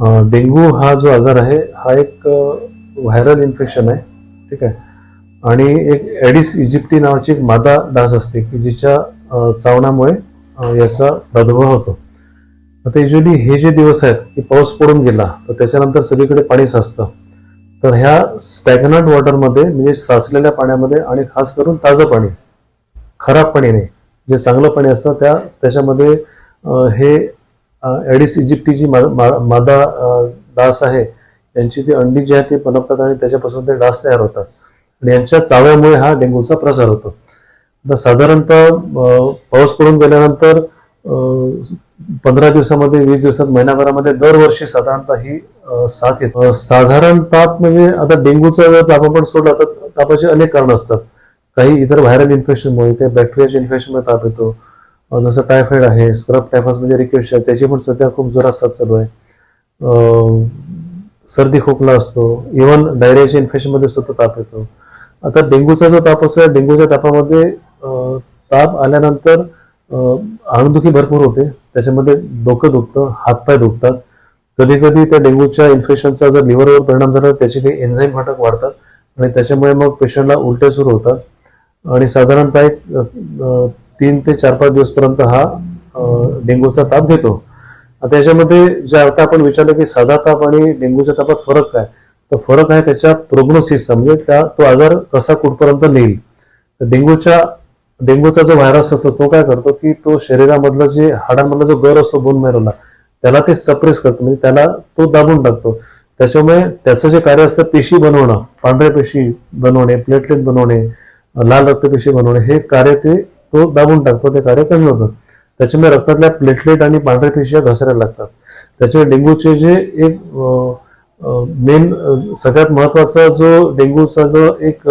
Dengue हा जो आजार आहे हा एक व्हायरल इन्फेक्शन आहे. ठीक आहे. आणि एक एडिस इजिप्टी नावाची एक मादा डास असते की जिच्या चावण्यामुळे याचा प्रादुर्भाव होतो. आता युजली हे जे दिवस आहेत की पाऊस पडून गेला तर त्याच्यानंतर सगळीकडे पाणी साचतं. तर ह्या स्टॅग्नंट वॉटरमध्ये म्हणजे साचलेल्या पाण्यामध्ये आणि खास करून ताजं पाणी, खराब पाणी नाही, जे चांगलं पाणी असतं त्याच्यामध्ये हे एडिस इजिप्टी जी मादा डास आहे यांची ती अंडी जी आहे ती पनपतात आणि त्याच्यापासून ते डास तयार होतात आणि यांच्या चाव्यामुळे हा डेंग्यूचा प्रसार होतो. आता साधारणतः पाऊस पडून गेल्यानंतर 15 दिवसामध्ये, 20 दिवसात, महिनाभरामध्ये दरवर्षी साधारणतः ही साथ येते. साधारण ताप म्हणजे आता डेंग्यूचा जर ताप आपण सोडला तर तापाची अनेक कारणं असतात. काही इतर व्हायरल इन्फेक्शनमुळे, काही बॅक्टेरियाच्या इन्फेक्शनमुळे ताप येतो. जसं टायफॉइड आहे, स्क्रब टायफस म्हणजे रिकेट्स आहे, त्याची पण सध्या खूप जोरात साथ चालू आहे. सर्दी खोकला असतो, इव्हन डायरियाच्या इन्फेक्शनमध्ये सुद्धा ताप येतो. आता डेंग्यूचा जो ताप असतो, डेंग्यूच्या तापामध्ये ताप आल्यानंतर अंगदुखी भरपूर होते, त्याच्यामध्ये डोकं दुखतं, हातपाय दुखतात. कधी कधी त्या डेंग्यूच्या इन्फेक्शनचा जर लिव्हरवर परिणाम झाला त्याचे काही एन्झाईम घटक वाढतात आणि त्याच्यामुळे मग पेशंटला उलट्या सुरू होतात आणि साधारणतः एक 3 ते 4-5 दिवसपर्यंत हा डेंग्यूचा ताप घेतो. आता याच्यामध्ये जे आता आपण विचारलं की साधा ताप आणि डेंग्यूच्या तापात फरक काय, तर फरक आहे त्याच्या प्रोग्नोसिसचा, म्हणजे तो आजार कसा कुठपर्यंत नेईल. तर डेंग्यूचा जो व्हायरस असतो तो काय करतो की तो शरीरामधला जे हाडांमधला जो गर असतो बोन मॅरोला त्याला ते सप्रेस करतो, म्हणजे त्याला तो दाबून टाकतो. त्याच्यामुळे त्याचं जे कार्य असतं पेशी बनवणं, पांढऱ्या पेशी बनवणे, प्लेटलेट बनवणे, लाल रक्तपेशी बनवणे, हे कार्य तो दाबून टाकतो, ते कार्य कमी होतं. त्याच्यामुळे रक्तातल्या प्लेटलेट आणि पांढऱ्या पेशी घसरायला लागतात. त्याच्यामुळे डेंग्यूचे जे एक मेन सगळ्यात महत्वाचा जो डेंग्यूचा जो एक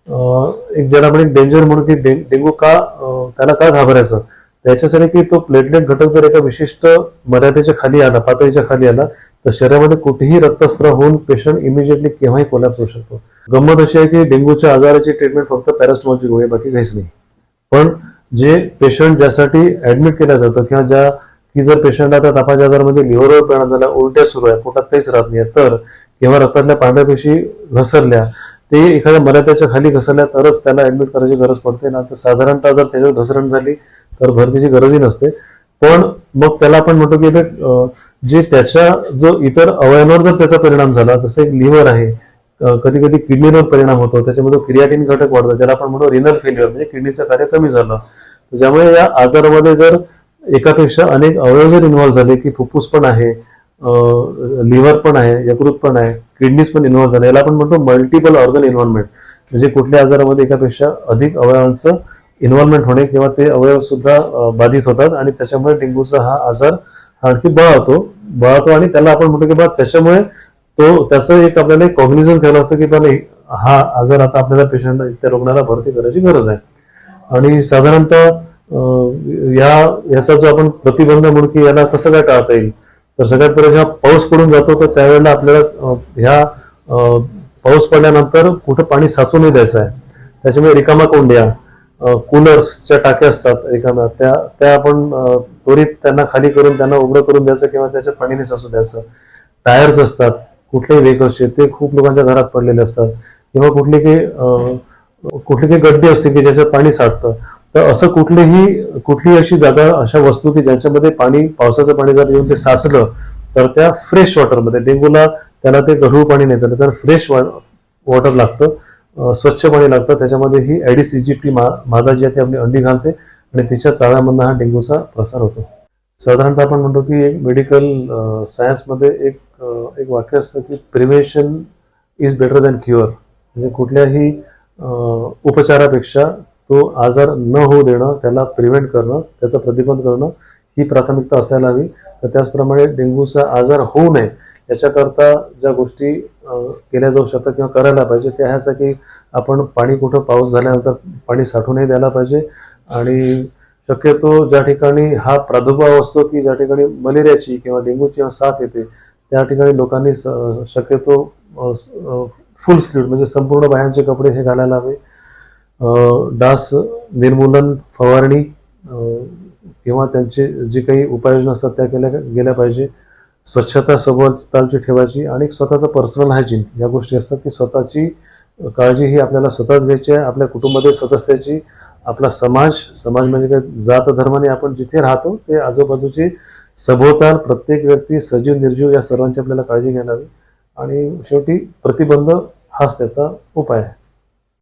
ज्याला आपण एक डेंजर म्हणून की डेंग्यू त्याला का घाबरायचं, त्याच्यासाठी की तो प्लेटलेट घटक जर एका विशिष्ट मर्यादेच्या खाली आला, पातळीच्या खाली आला, तर शरीरामध्ये कुठेही रक्तस्राव होऊन पेशंट इमिजिएटली केव्हाही कोलॅप्स होऊ शकतो. गंमत अशी आहे की डेंग्यूच्या आजाराची ट्रीटमेंट फक्त पॅरासिटामॉलची गोळी, बाकी काहीच नाही. पण जे पेशंट ज्यासाठी ऍडमिट केलं जातं किंवा की जर पेशंट आता तापाच्या आजारामध्ये लिव्हरवर परिणाम झाला, उलट्या सुरू आहे, पोटात काहीच राहत नाही, तर किंवा रक्तातल्या पांढऱ्या पेशी घसरल्या, ते एखाद्या मर्यादेच्या खाली घसरल्या तरच त्याला ऍडमिट करायची गरज पडते ना. तर साधारणतः जर त्याच्यात घसरण झाली तर भरतीची गरजही नसते. पण मग त्याला आपण म्हणतो की जे त्याच्या जो इतर अवयवांवर जर त्याचा परिणाम झाला, जसं एक लिव्हर आहे, कधी कधी किडनीवर परिणाम होतो, त्याच्यामध्ये क्रिएटिन घटक वाढतो, ज्याला आपण म्हणतो रिनल फेल्युअर, म्हणजे किडनीचं कार्य कमी झालं. ज्यामुळे या आजारामध्ये जर एकापेक्षा अनेक अवयव जर इन्व्हॉल्व्ह झाले, की फुफ्फुस पण आहे, लिव्हर पण आहे, यकृत पण आहे, किडनीज पण इन्व्हॉल्व्ह झाले, याला आपण म्हणतो मल्टिपल ऑर्गन इन्व्हॉल्वमेंट. म्हणजे कुठल्या आजारामध्ये एकापेक्षा अधिक अवयवांचं इन्व्हॉल्वमेंट होणे किंवा ते अवयव सुद्धा बाधित होतात आणि त्याच्यामुळे डेंग्यूचा हा आजार आणखी बळावतो आणि त्याला आपण म्हणतो की बा त्याच्यामुळे त्याचं एक आपल्याला कॉग्निझन्स घ्यायला होतं की त्याला हा आजार आता आपल्याला पेशंट त्या रुग्णाला भरती करायची गरज आहे. आणि साधारणतः याचा जो आपण प्रतिबंध म्हणून की याला कसं काय टाळता येईल, तर सगळ्यात पहिले जेव्हा पाऊस पडून जातो तर त्यावेळेला आपल्याला ह्या पाऊस पडल्यानंतर कुठं पाणी साचू नाही द्यायचं आहे. त्याच्यामुळे रिकामा कोंड्या, कूलर्सच्या टाक्या असतात रिकाम्या, त्या आपण त्वरित त्यांना खाली करून त्यांना उघडं करून द्यायचं किंवा त्याच्यात पाणी नाही साचू द्यायचं. टायर्स असतात कुठल्याही व्हेकल्सचे, ते खूप लोकांच्या घरात पडलेले असतात, किंवा कुठली काही गड्डी असते की ज्याच्यात पाणी साठतं. तर असं कुठलीही अशी जागा, अशा वस्तू की ज्यांच्यामध्ये पावसाचं पाणी जर येऊन ते साचलं तर त्या फ्रेश वॉटरमध्ये, डेंग्यूला त्याला ते गढूळ पाणी नाही झालं तर फ्रेश वॉटर लागतं, स्वच्छ पाणी लागतं. त्याच्यामध्ये ही एडिस इजिप्टी मादा जी आहे ती आपली अंडी घालते आणि तिच्या चाव्यामधून हा डेंग्यूचा प्रसार होतो. साधारणतः आपण म्हणतो की एक मेडिकल सायन्समध्ये एक वाक्य असतं की prevention is better than cure, म्हणजे कुठल्याही उपचारापेक्षा तो आजार न होऊ देणं, त्याला प्रिव्हेंट करणं, त्याचा प्रतिबंध करणं ही प्राथमिकता असायला हवी. तर त्याचप्रमाणे डेंग्यूचा आजार होऊ नये याच्याकरता ज्या गोष्टी केल्या जाऊ शकतात किंवा करायला पाहिजे त्या ह्याचा की आपण पाणी कुठं पाऊस झाल्यानंतर पाणी साठवूनही द्यायला पाहिजे. आणि शक्यतो ज्या ठिकाणी हा प्रादुर्भाव असतो की ज्या ठिकाणी मलेरियाची किंवा डेंग्यूची साथ येते त्या ठिकाणी लोकांनी शक्यतो फुल स्लीव्ह म्हणजे संपूर्ण बाह्यांचे कपडे हे घालायला हवे. डास निर्मूलन फवारणी किंवा त्यांचे जी काही उपाययोजना असतात त्या केल्या गेल्या पाहिजे. स्वच्छता सभोवतालची ठेवायची आणि एक स्वतःचा पर्सनल हायजीन या गोष्टी असतात की स्वतःची काळजी ही आपल्याला स्वतःच घ्यायची आहे. आपल्या कुटुंबातील सदस्याची, आपला समाज म्हणजे काय जात धर्माने आपण जिथे राहतो ते आजूबाजूची सभोवताल प्रत्येक व्यक्ती सजीव निर्जीव या सर्वांची आपल्याला काळजी घ्यायला हवी आणि शेवटी प्रतिबंध हाच त्याचा उपाय आहे.